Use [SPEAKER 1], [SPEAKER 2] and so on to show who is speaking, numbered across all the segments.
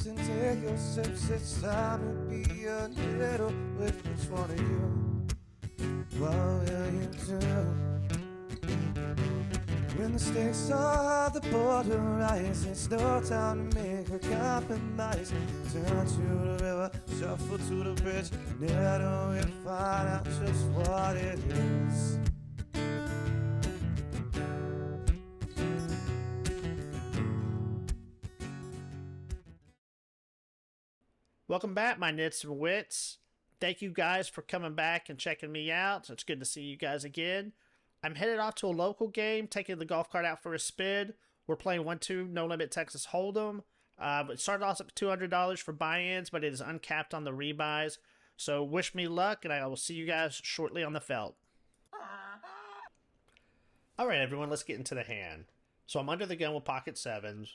[SPEAKER 1] sips and take your sips. It's time to be a little with each one of you. What will you do? When the stakes are the border rise, it's no time to make a compromise. Turn to the river, shuffle to the bridge. Never we find out just what it is.
[SPEAKER 2] Welcome back, my nits and wits. Thank you guys for coming back and checking me out. It's good to see you guys again. I'm headed off to a local game, taking the golf cart out for a spin. We're playing 1-2 No Limit Texas Hold'em. It started off at $200 for buy-ins, but it is uncapped on the rebuys. So wish me luck, and I will see you guys shortly on the felt. Alright everyone, let's get into the hand. So I'm under the gun with pocket sevens.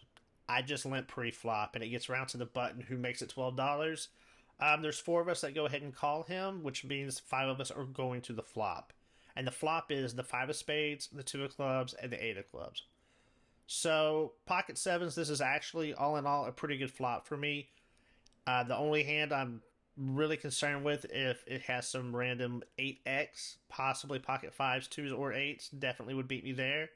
[SPEAKER 2] I just limp pre-flop, and it gets around to the button who makes it $12. There's 4 of us that go ahead and call him, which means 5 of us are going to the flop. And the flop is the 5 of spades, the 2 of clubs, and the 8 of clubs. So, pocket sevens, this is actually, all in all, a pretty good flop for me. The only hand I'm really concerned with, if it has some random 8x, possibly pocket 5s, 2s, or 8s, definitely would beat me there.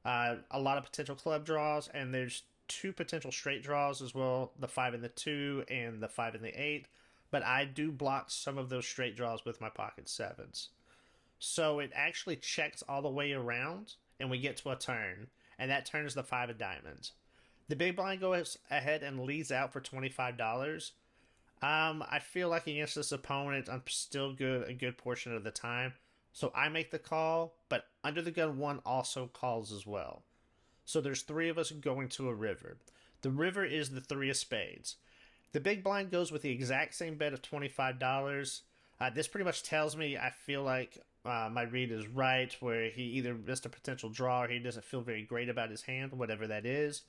[SPEAKER 2] A lot of potential club draws, and there's 2 potential straight draws as well, the 5 and the 2 and the 5 and the 8, but I do block some of those straight draws with my pocket sevens. So it actually checks all the way around, and we get to a turn, and that turn is the 5 of diamonds. The big blind goes ahead and leads out for $25. I feel like against this opponent, I'm still good a good portion of the time, so I make the call, but under the gun 1 also calls as well. So there's 3 of us going to a river. The river is the 3 of spades. The big blind goes with the exact same bet of $25. This pretty much tells me I feel like my read is right, where he either missed a potential draw or he doesn't feel very great about his hand, whatever that is.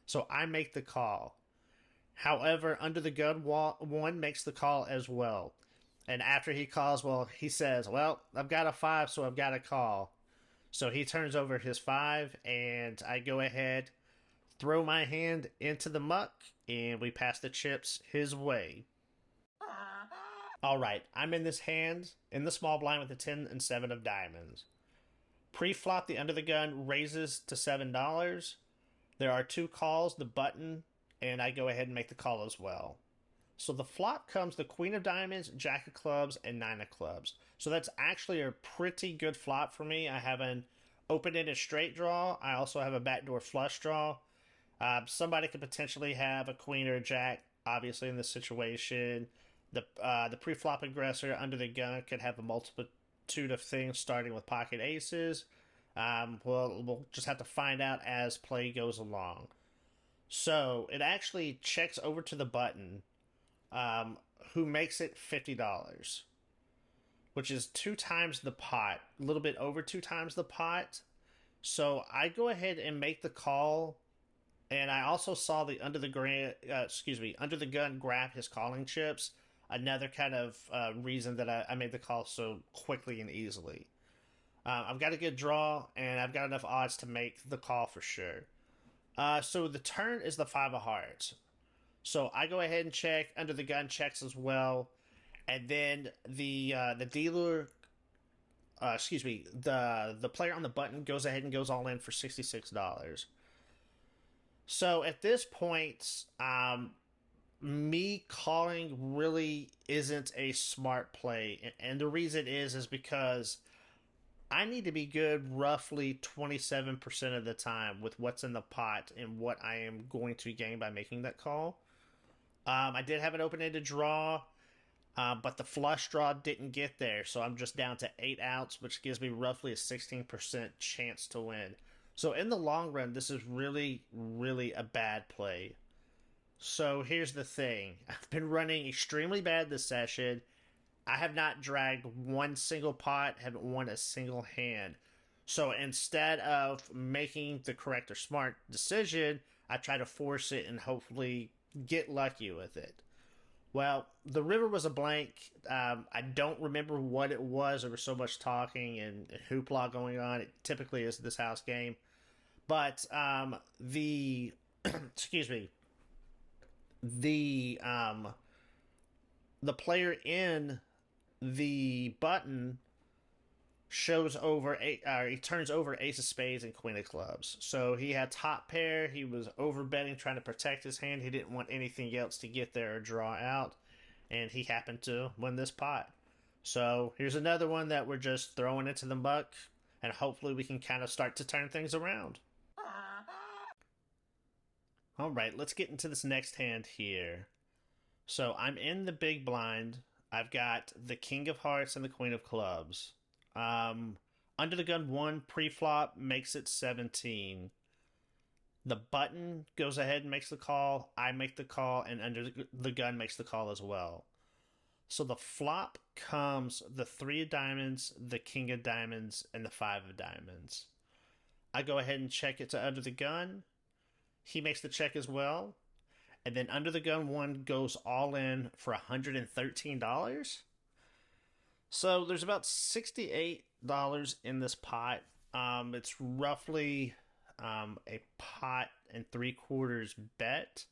[SPEAKER 2] So I make the call. However, under the gun, 1 makes the call as well. And after he calls, well, he says, well, I've got a 5, so I've got to call. So he turns over his 5, and I go ahead, throw my hand into the muck, and we pass the chips his way. Alright, I'm in this hand, in the small blind with the 10 and 7 of diamonds. Pre-flop, the under the gun raises to $7. There are 2 calls, the button, and I go ahead and make the call as well. So the flop comes the Queen of Diamonds, Jack of Clubs, and 9 of Clubs. So that's actually a pretty good flop for me. I have an open-ended straight draw. I also have a backdoor flush draw. Somebody could potentially have a Queen or a Jack, obviously, in this situation. The pre-flop aggressor under the gun could have a multitude of things, starting with pocket aces. We'll just have to find out as play goes along. So it actually checks over to the button, who makes it $50, which is 2 times the pot, a little bit over 2 times the pot. So I go ahead and make the call, and I also saw the under the gun grab his calling chips. Another kind of reason that I made the call so quickly and easily. I've got a good draw, and I've got enough odds to make the call for sure. So the turn is the 5 of hearts. So I go ahead and check. Under the gun checks as well, and then the dealer, the player on the button goes ahead and goes all in for $66. So at this point, me calling really isn't a smart play, and the reason is because I need to be good roughly 27% of the time with what's in the pot and what I am going to gain by making that call. I did have an open-ended draw, but the flush draw didn't get there, so I'm just down to 8 outs, which gives me roughly a 16% chance to win. So in the long run, this is really, really a bad play. So here's the thing. I've been running extremely bad this session. I have not dragged one single pot, haven't won a single hand. So instead of making the correct or smart decision, I try to force it and hopefully get lucky with it. Well, the river was a blank. I don't remember what it was. There was so much talking and hoopla going on. It typically is this house game. But excuse me. the player in the button shows over he turns over ace of spades and queen of clubs. So he had top pair. He was over betting, trying to protect his hand. He didn't want anything else to get there or draw out, and he happened to win this pot. So here's another one that we're just throwing into the muck, and hopefully we can kind of start to turn things around. All right, let's get into this next hand here. So I'm in the big blind. I've got the king of hearts and the queen of clubs. Under the gun 1 pre-flop makes it 17. The button goes ahead and makes the call. I make the call, and under the gun makes the call as well. So the flop comes the 3 of diamonds, the king of diamonds, and the 5 of diamonds. I go ahead and check it to under the gun. He makes the check as well. And then under the gun 1 goes all in for $113. So there's about $68 in this pot. It's roughly a pot and 3/4 bet.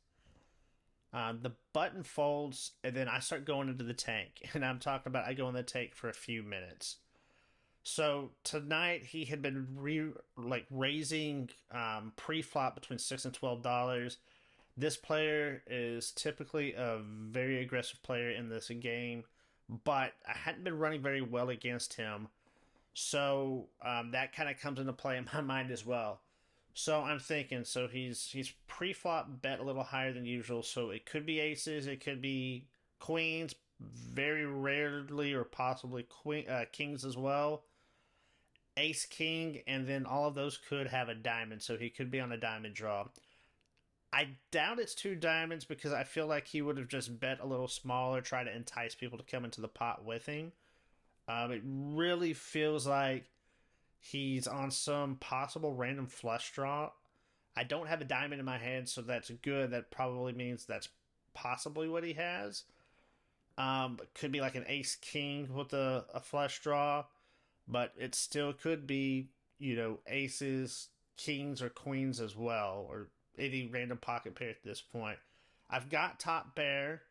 [SPEAKER 2] The button folds, and then I start going into the tank. And I'm talking about I go in the tank for a few minutes. So tonight he had been raising pre-flop between $6 and $12. This player is typically a very aggressive player in this game, but I hadn't been running very well against him. So that kind of comes into play in my mind as well. So I'm thinking, so he's pre-flop bet a little higher than usual. So it could be aces, it could be queens, very rarely or possibly kings as well. Ace, king, and then all of those could have a diamond. So he could be on a diamond draw. I doubt it's 2 diamonds because I feel like he would have just bet a little smaller, try to entice people to come into the pot with him. It really feels like he's on some possible random flush draw. I don't have a diamond in my hand, so that's good. That probably means that's possibly what he has. Could be like an ace king with a flush draw, but it still could be, aces, kings, or queens as well, or any random pocket pair at this point. I've got top pair,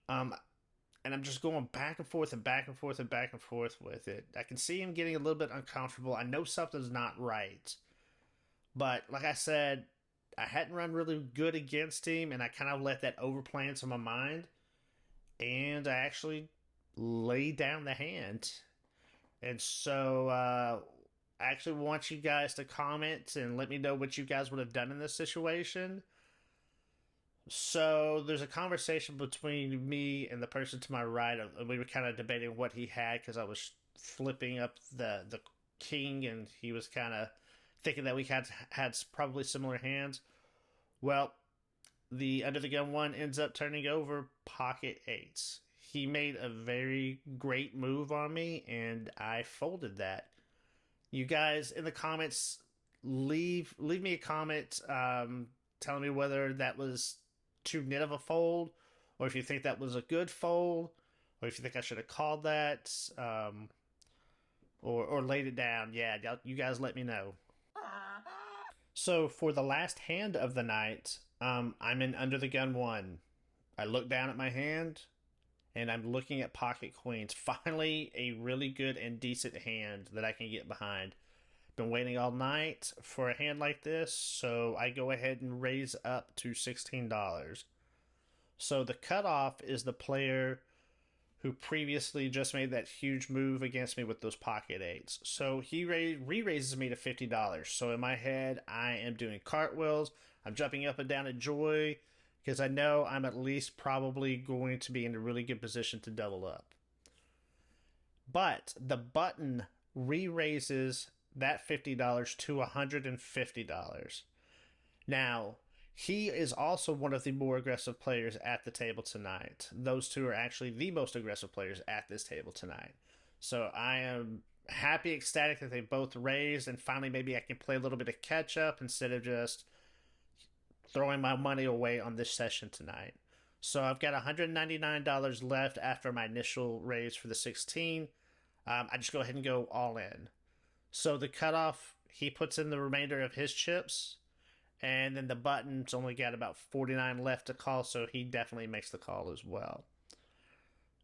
[SPEAKER 2] and I'm just going back and forth and back and forth and back and forth with it. I can see him getting a little bit uncomfortable. I know something's not right. But like I said, I hadn't run really good against him, and I kind of let that overplay into my mind. And I actually laid down the hand. And so I actually want you guys to comment and let me know what you guys would have done in this situation. So there's a conversation between me and the person to my right. We were kind of debating what he had because I was flipping up the king, and he was kind of thinking that we had probably similar hands. Well, the under the gun 1 ends up turning over pocket 8s. He made a very great move on me, and I folded that. You guys in the comments, leave me a comment telling me whether that was too nit of a fold, or if you think that was a good fold, or if you think I should have called that, or laid it down. Yeah, you guys let me know. So for the last hand of the night, I'm in under the gun 1. I look down at my hand, and I'm looking at pocket queens. Finally, a really good and decent hand that I can get behind. Been waiting all night for a hand like this, so I go ahead and raise up to $16. So the cutoff is the player who previously just made that huge move against me with those pocket 8s. So he re-raises me to $50. So in my head, I am doing cartwheels. I'm jumping up and down at joy because I know I'm at least probably going to be in a really good position to double up. But the button re-raises that $50 to $150. Now, he is also one of the more aggressive players at the table tonight. Those two are actually the most aggressive players at this table tonight. So I am happy, ecstatic that they both raised, and finally maybe I can play a little bit of catch up instead of just throwing my money away on this session tonight. So I've got $199 left after my initial raise for the 16. I just go ahead and go all in. So the cutoff, he puts in the remainder of his chips, And then the button's only got about 49 left to call, so he definitely makes the call as well.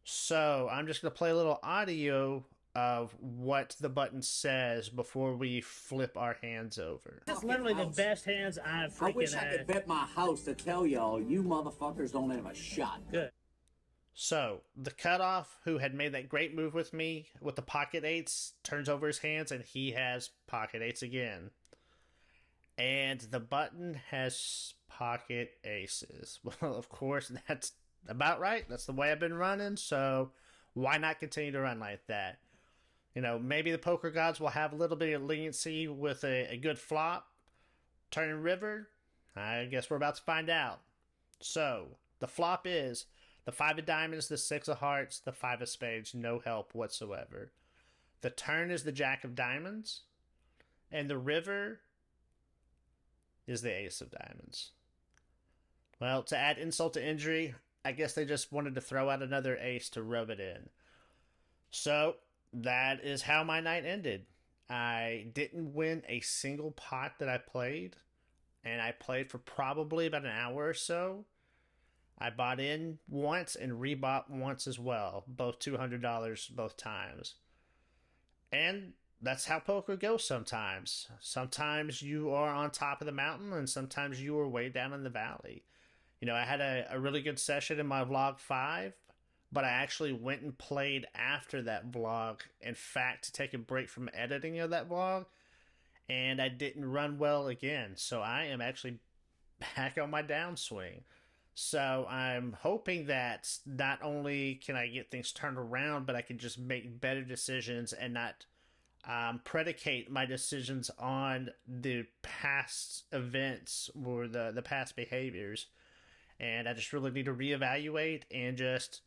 [SPEAKER 2] So I'm just going to play a little audio of what the button says before we flip our hands over.
[SPEAKER 3] This is literally the best hands I've freaking
[SPEAKER 4] I wish I could bet my house to tell y'all you motherfuckers don't have a shot.
[SPEAKER 3] Good.
[SPEAKER 2] So the cutoff, who had made that great move with me with the pocket eights, turns over his hands and he has pocket eights again. And the button has pocket aces. Well, of course, that's about right. That's the way I've been running, so why not continue to run like that? You know, maybe the poker gods will have a little bit of leniency with a good flop. Turning river, I guess we're about to find out. So, the flop is the 5 of diamonds, the 6 of hearts, the 5 of spades, no help whatsoever. The turn is the jack of diamonds, and the river is the ace of diamonds. Well, to add insult to injury, I guess they just wanted to throw out another ace to rub it in. So, that is how my night ended. I didn't win a single pot that I played, and I played for probably about an hour or so. I bought in once and rebought once as well, both $200 both times. And that's how poker goes sometimes. Sometimes you are on top of the mountain, and sometimes you are way down in the valley. You know, I had a really good session in my vlog 5, but I actually went and played after that vlog, in fact, to take a break from editing of that vlog, and I didn't run well again. So I am actually back on my downswing. So I'm hoping that not only can I get things turned around, but I can just make better decisions and not predicate my decisions on the past events or the past behaviors. And I just really need to reevaluate and just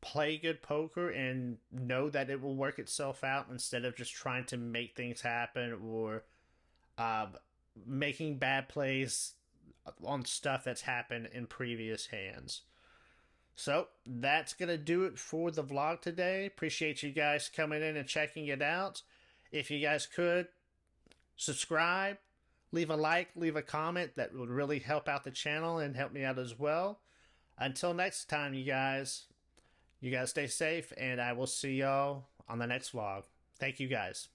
[SPEAKER 2] play good poker and know that it will work itself out instead of just trying to make things happen or making bad plays on stuff that's happened in previous hands. So that's going to do it for the vlog today. Appreciate you guys coming in and checking it out. If you guys could, subscribe, leave a like, leave a comment. That would really help out the channel and help me out as well. Until next time, you guys stay safe, and I will see y'all on the next vlog. Thank you guys.